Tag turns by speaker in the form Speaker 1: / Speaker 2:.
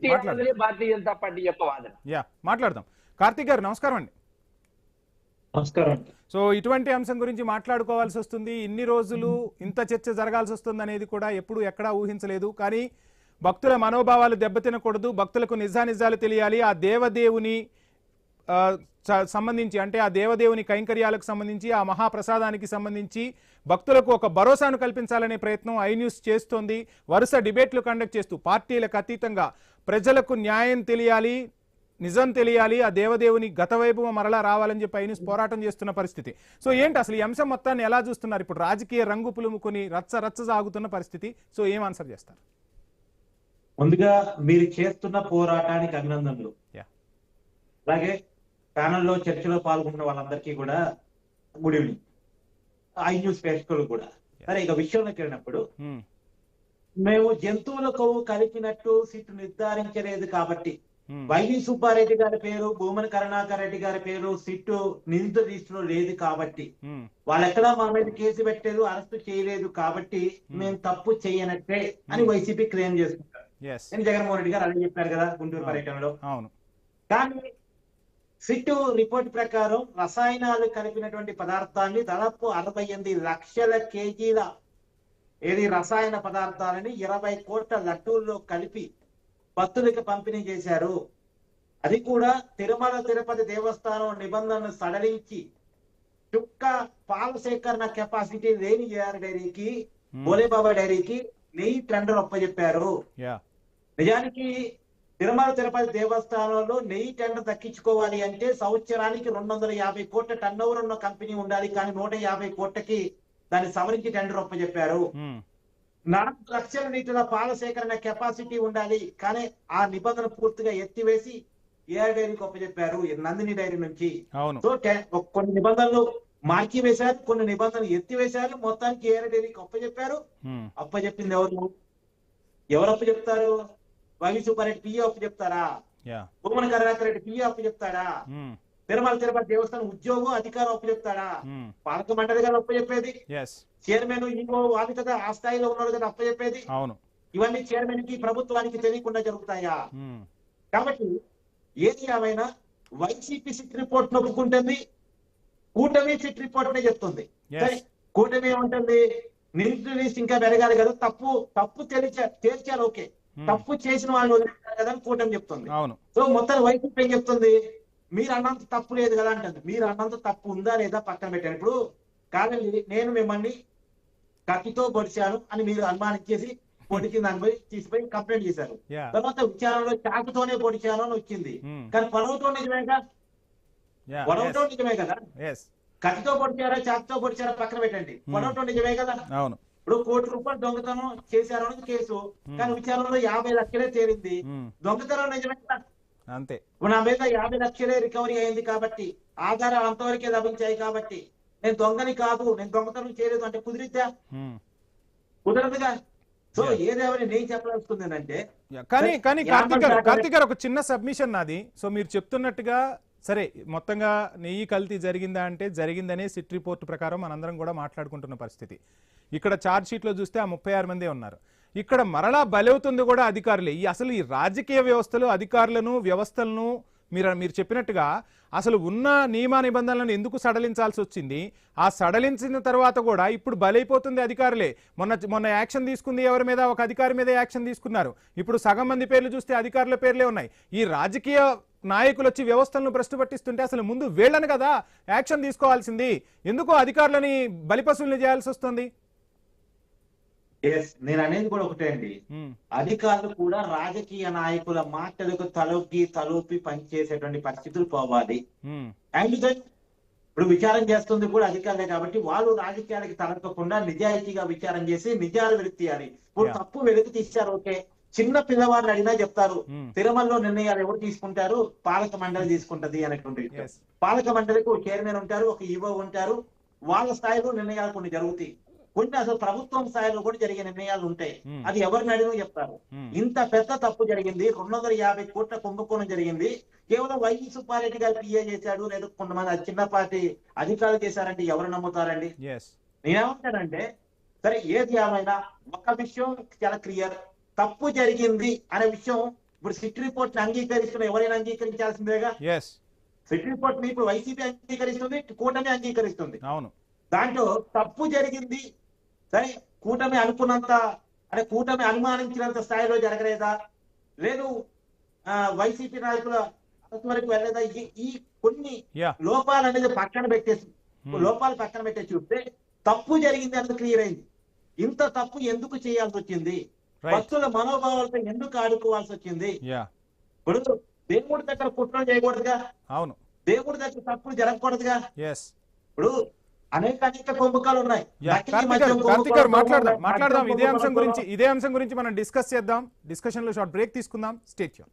Speaker 1: పూర్తి అన్నది భారతీయ జనతా పార్టీ యొక్క వాదన.
Speaker 2: మాట్లాడదాం. కార్తీక్ గారు నమస్కారం అండి.
Speaker 3: నమస్కారం.
Speaker 2: సో ఇటువంటి అంశం గురించి మాట్లాడుకోవాల్సి వస్తుంది. ఇన్ని రోజులు ఇంత చర్చ జరగాల్సి వస్తుంది అనేది కూడా ఎప్పుడు ఎక్కడా ఊహించలేదు. కానీ భక్తుల మనోభావాలు దెబ్బతినకూడదు, భక్తులకు నిజానిజాలు తెలియాలి, ఆ దేవదేవుని సంబంధించి అంటే ఆ దేవదేవుని కైంకర్యాలకు సంబంధించి ఆ మహాప్రసాదానికి సంబంధించి భక్తులకు ఒక భరోసాను కల్పించాలనే ప్రయత్నం ఐ న్యూస్ చేస్తోంది. వరుస డిబేట్లు కండక్ట్ చేస్తూ పార్టీలకు అతీతంగా ప్రజలకు న్యాయం తెలియాలి, నిజం తెలియాలి, ఆ దేవదేవుని గత వైభవం మరలా రావాలని చెప్పి ఐ న్యూస్ పోరాటం చేస్తున్న పరిస్థితి. సో ఏంటి అసలు ఈ అంశం మొత్తాన్ని ఎలా చూస్తున్నారు? ఇప్పుడు రాజకీయ రంగు పులుముకొని రచ్చ సాగుతున్న పరిస్థితి. సో ఏం ఆన్సర్ చేస్తారు?
Speaker 3: ముందుగా మీరు చేస్తున్న పోరాటానికి అభినందనలు. అలాగే ప్యానల్లో చర్చలో పాల్గొన్న వాళ్ళందరికీ కూడా గుడ్ ఈవినింగ్. ఐ న్యూస్ ప్రేక్షకులు కూడా. సరే, ఇక విషయంలోకి వెళ్ళినప్పుడు మేము జంతువుల కొవ్వు కలిపినట్టు సీటు నిర్ధారించలేదు కాబట్టి వైవి సుబ్బారెడ్డి గారి పేరు, భూమన కరుణాకర్ రెడ్డి గారి పేరు సిట్టు నిందిత లిస్టులో లేదు కాబట్టి, వాళ్ళు ఎక్కడా మా మీద కేసు పెట్టలేదు, అరెస్ట్ చేయలేదు కాబట్టి మేము తప్పు చేయనట్టే అని వైసీపీ క్లెయిమ్ చేసుకుంటారు. జగన్మోహన్ రెడ్డి గారు అదే చెప్పారు కదా గుంటూరు పర్యటనలో. కానీ సిట్టు రిపోర్ట్ ప్రకారం రసాయనాలు కలిపినటువంటి పదార్థాన్ని దాదాపు 68 లక్షల కేజీల రసాయన పదార్థాలని 20 కోట్ల లడ్డూల్లో కలిపి భక్తులకు పంపిణీ చేశారు. అది కూడా తిరుమల తిరుపతి దేవస్థానం నిబంధనలు సడలించి చుక్క పాల సేకరణ కెపాసిటీ లేని ఏఆర్ డైరీకి, బోలేబాబా డైరీకి నెయ్యి టెండర్ ఒప్పజెప్పారు. నిజానికి తిరుమల తిరుపతి దేవస్థానంలో నెయ్యి టెండర్ దక్కించుకోవాలి అంటే సంవత్సరానికి 250 కోట్ల టర్న్ ఓవర్ ఉన్న కంపెనీ ఉండాలి. కానీ 150 కోట్లకి దాన్ని సవరించి టెండర్ ఒప్పజెప్పారు. 4 లక్షల లీటర్ల పాల సేకరణ కెపాసిటీ ఉండాలి, కానీ ఆ నిబంధన పూర్తిగా ఎత్తివేసి ఏఆర్ డైరీకి ఒప్పజెప్పారు నందిని డైరీ నుంచి. సో కొన్ని నిబంధనలు మార్చి వేశారు, కొన్ని నిబంధనలు ఎత్తివేశారు, మొత్తానికి ఏఆర్ డైరీకి ఒప్పజెప్పారు. అప్పజెప్పింది ఎవరు అప్పచెప్తారు? వైవి సుబ్బారెడ్డి పిఏ అప్పచెప్తారా? భూమన కరుణాకర్ రెడ్డి పిఏ అప్పచెప్తాడా? తిరుమల తిరుపతి దేవస్థానం ఉద్యోగం అధికారం అప్పచెప్తాడా? పాలక మండలి గారు అప్పచెప్పేది, చైర్మన్ ఇంకో వాళ్ళు కదా ఆ స్థాయిలో ఉన్నారు కదా అప్పచెప్పేది. ఇవన్నీ చైర్మన్ కి ప్రభుత్వానికి తెలియకుండా జరుగుతాయా? కాబట్టి ఏది ఏమైనా వైసీపీ సిట్ రిపోర్ట్ ఒప్పుకుంటుంది, కూటమి సిట్ రిపోర్ట్ నే చెప్తుంది. కూటమి ఏమంటుంది? నిందితుల లిస్ట్ ఇంకా పెరగాలి కదా, తప్పు తేల్చాలి, ఓకే, తప్పు చేసిన వాళ్ళు వదిలేస్తారు కదా అని కూటమి చెప్తుంది. సో మొత్తం వైసీపీ ఏం చెప్తుంది? మీరు అన్నంత తప్పు లేదు కదా అంటుంది. మీరు అన్నంత తప్పు ఉందా లేదా పక్కన పెట్టాను. ఇప్పుడు కాదండి, నేను మిమ్మల్ని కత్తితో పొడిచాను అని మీరు అనుమానించేసి పొడిచిన దాని పోయి తీసిపోయి కంప్లైంట్ చేశారు. తర్వాత విచారణలో చాకుతోనే పొడిచాను అని వచ్చింది. కానీ పొడవటం నిజమేగా, పొడవటం నిజమే కదా. కత్తితో పొడిచారా చాకుతో పొడిచారా పక్కన పెట్టండి, పొడవటం నిజమే కదా. ఇప్పుడు 1 కోటి రూపాయలు దొంగతనం చేశారు అనేది కేసు, కానీ విచారణలో 50 లక్షలే తేలింది. దొంగతనం నిజమే కదా, అంతే. నా మీద 50 లక్షలే రికవరీ అయింది కాబట్టి, ఆధారాలు అంతవరకే లభించాయి కాబట్టి నేను దొంగని కాదు, నేను దొంగతనం చేయలేదు అంటే కుదిరిద్దా? కుదరదుగా. సో ఏదేమని నేను చెప్పాల్సింది ఏంటంటే,
Speaker 2: కానీ కార్తీక్ గారు ఒక చిన్న సబ్మిషన్ నాది. సో మీరు చెప్తున్నట్టుగా సరే మొత్తంగా నెయ్యి కల్తీ జరిగిందా అంటే జరిగిందనే సిట్ రిపోర్ట్ ప్రకారం మనందరం కూడా మాట్లాడుకుంటున్న పరిస్థితి. ఇక్కడ ఛార్జ్ షీట్లో చూస్తే ఆ 36 మందే ఉన్నారు. ఇక్కడ మరలా బలవుతుంది కూడా అధికారులే. అసలు ఈ రాజకీయ వ్యవస్థలు అధికారులను వ్యవస్థలను మీరు చెప్పినట్టుగా అసలు ఉన్న నియమ నిబంధనలను ఎందుకు సడలించాల్సి వచ్చింది? ఆ సడలించిన తర్వాత కూడా ఇప్పుడు బలైపోతుంది అధికారులే. మొన్న యాక్షన్ తీసుకుంది ఎవరి మీద? ఒక అధికారి మీద యాక్షన్ తీసుకున్నారు. ఇప్పుడు సగం మంది పేర్లు చూస్తే అధికారుల పేర్లే ఉన్నాయి. ఈ రాజకీయ నాయకులు వచ్చి వ్యవస్థలను భ్రష్టు పట్టిస్తుంటే అసలు ముందు వీళ్ళని కదా యాక్షన్ తీసుకోవాల్సింది. ఎందుకు అధికారులని బలిపశుల్ని చేయాల్సి వస్తుంది?
Speaker 3: నేను అనేది కూడా ఒకటే అండి, అధికారులు కూడా రాజకీయ నాయకుల మాటలకు తలూపి పనిచేసేటువంటి పరిస్థితులు పోవాలి. అండ్ ఇప్పుడు విచారం చేస్తుంది కూడా అధికారులే కాబట్టి వాళ్ళు రాజకీయాలకి తలపకుండా నిజాయితీగా విచారం చేసి నిజాలు వెలికి తీయాలి. ఇప్పుడు తప్పు వెలికి తీశారు, ఓకే, చిన్న పిల్లవాడిని అడిగినా చెప్తారు తిరుమలలో నిర్ణయాలు ఎవరు తీసుకుంటారు? పాలక మండలి తీసుకుంటది అనేటువంటి. పాలక మండలికి ఒక చైర్మన్ ఉంటారు, ఒక ఈవో ఉంటారు, వాళ్ళ స్థాయిలో నిర్ణయాలు కొన్ని జరుగుతాయి. కొన్ని అసలు ప్రభుత్వం స్థాయిలో కూడా జరిగే నిర్ణయాలు ఉంటాయి, అది ఎవరిని అడిగినా చెప్తారు. ఇంత పెద్ద తప్పు జరిగింది, 250 కోట్ల కుంభకోణం జరిగింది, కేవలం వైవి సుబ్బారెడ్డి గారు పిఏ చేశాడు లేదా కొంతమంది చిన్నపాటి అధికారులు చేశారంటే ఎవరు నమ్ముతారండి? నేనేమంటానంటే, సరే ఏది ఏమైనా ఒక విషయం చాలా క్లియర్, తప్పు జరిగింది అనే విషయం ఇప్పుడు సిట్ రిపోర్ట్ ని అంగీకరిస్తున్న ఎవరైనా అంగీకరించాల్సిందేగా.
Speaker 2: ఎస్
Speaker 3: సిట్ రిపోర్ట్ ని ఇప్పుడు వైసీపీ అంగీకరిస్తుంది, కూటమి అంగీకరిస్తుంది.
Speaker 2: అవును
Speaker 3: దాంట్లో తప్పు జరిగింది, సరే కూటమి అనుకున్నంత అంటే కూటమి అనుమానించినంత స్థాయిలో జరగలేదా, లేదు వైసీపీ నాయకుల వరకు వెళ్ళలేదా, ఈ కొన్ని లోపాలు అనేది పక్కన పెట్టేసి లోపాలు పక్కన పెట్టేసి చూస్తే తప్పు జరిగింది అనేది క్లియర్ అయింది. ఇంత తప్పు ఎందుకు చేయాల్సి వచ్చింది, భక్తుల మనోభావాలతో ఎందుకు ఆడుకోవాల్సి వచ్చింది. ఇప్పుడు దేవుడి దగ్గర కుట్రలు చేయకూడదుగా,
Speaker 2: అవును
Speaker 3: దేవుడి దగ్గర తప్పులు జరగకూడదుగా.
Speaker 2: ఎస్
Speaker 3: ఇప్పుడు అనేక కుంభకాలు ఉన్నాయి.
Speaker 2: కార్తిక్ గారు మాట్లాడదాం ఇదే అంశం గురించి మనం డిస్కస్ చేద్దాం. డిస్కషన్ లో షార్ట్ బ్రేక్ తీసుకుందాం. Stay tune.